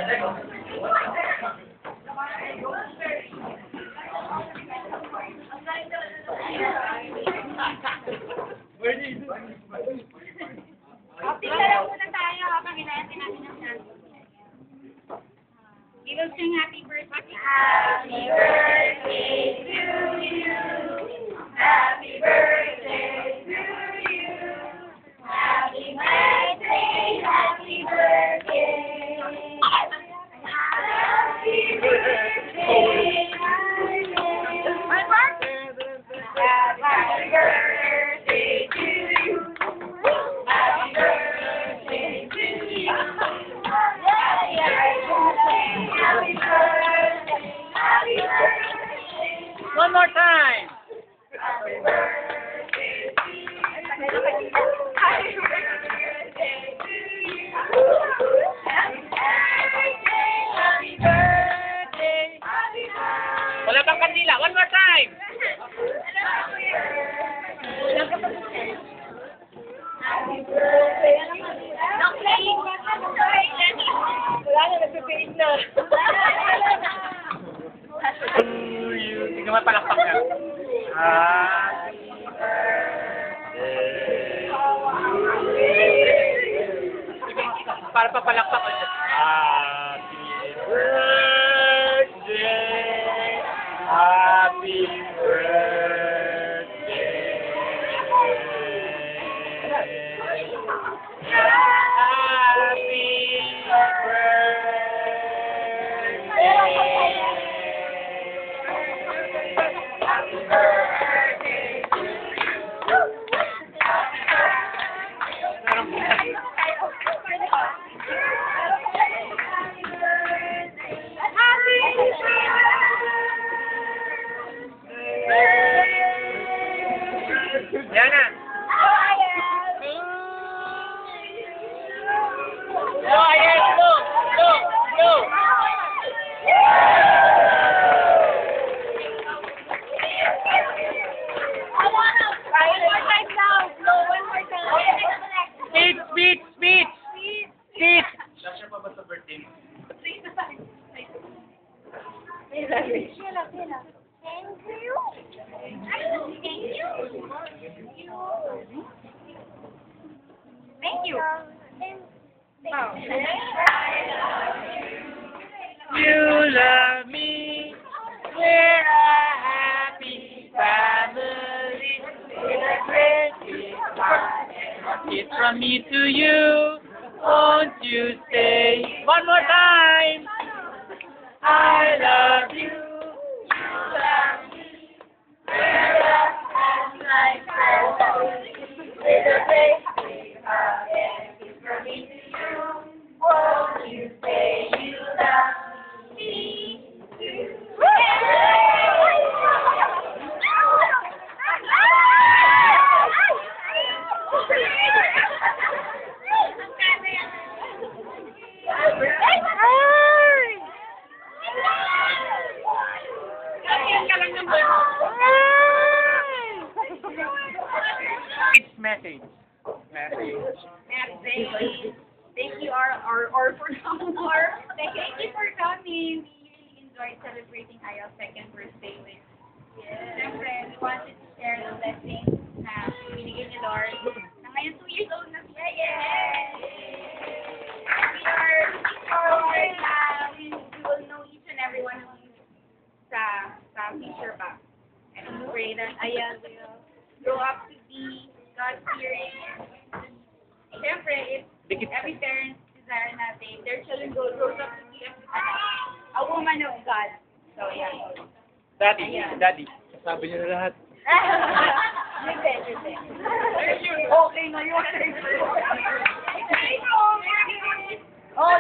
Tingnan muna tayo habang inaantay natin ang dance. We will sing happy birthday. Happy birthday to you. Happy birthday to you. Happy birthday, happy birthday. Happy birthday. My birthday. Happy birthday to you. Happy birthday to you. Happy birthday. Happy birthday. One more time. Happy birthday to you. Happy birthday to you. Happy birthday. Happy birthday. Happy birthday. Wala pang kandila. One more time. Happy birthday. Nag-playing ba ka? Wala na, nag-playing na. Tingnan mo palakpak ka. Happy birthday. Para pa palakpak ka. Happy birthday. Happy birthday. Happy Yan na. Go, Ayan, go, go, go. Speech, speech, speech. Speech. Lasya pa ba sa birthday mo? Thank you. You love me. We're a happy family. It's a great it's from me to you. Won't you stay? One more time. I love you. You love me. We're a nice family. It's a great it's from me to you. Won't you say you love me too? It's message. Message. Thank you, or for coming. Thank you for coming. We really enjoyed celebrating Ayal's second birthday with you. Siyempre, we wanted to share the blessings na binigay ni Lord. Na ngayon 2 years old na siya. Yay! And we are looking forward na we will know each and every one of you sa future pa. And we pray that Ayal will grow up to be God-fearing. Siyempre, if every parent desire natin, their children grows up to be a woman of God. So, yeah. Daddy, daddy. Sabi niyo na lahat. Hindi. Okay na yun. Oh,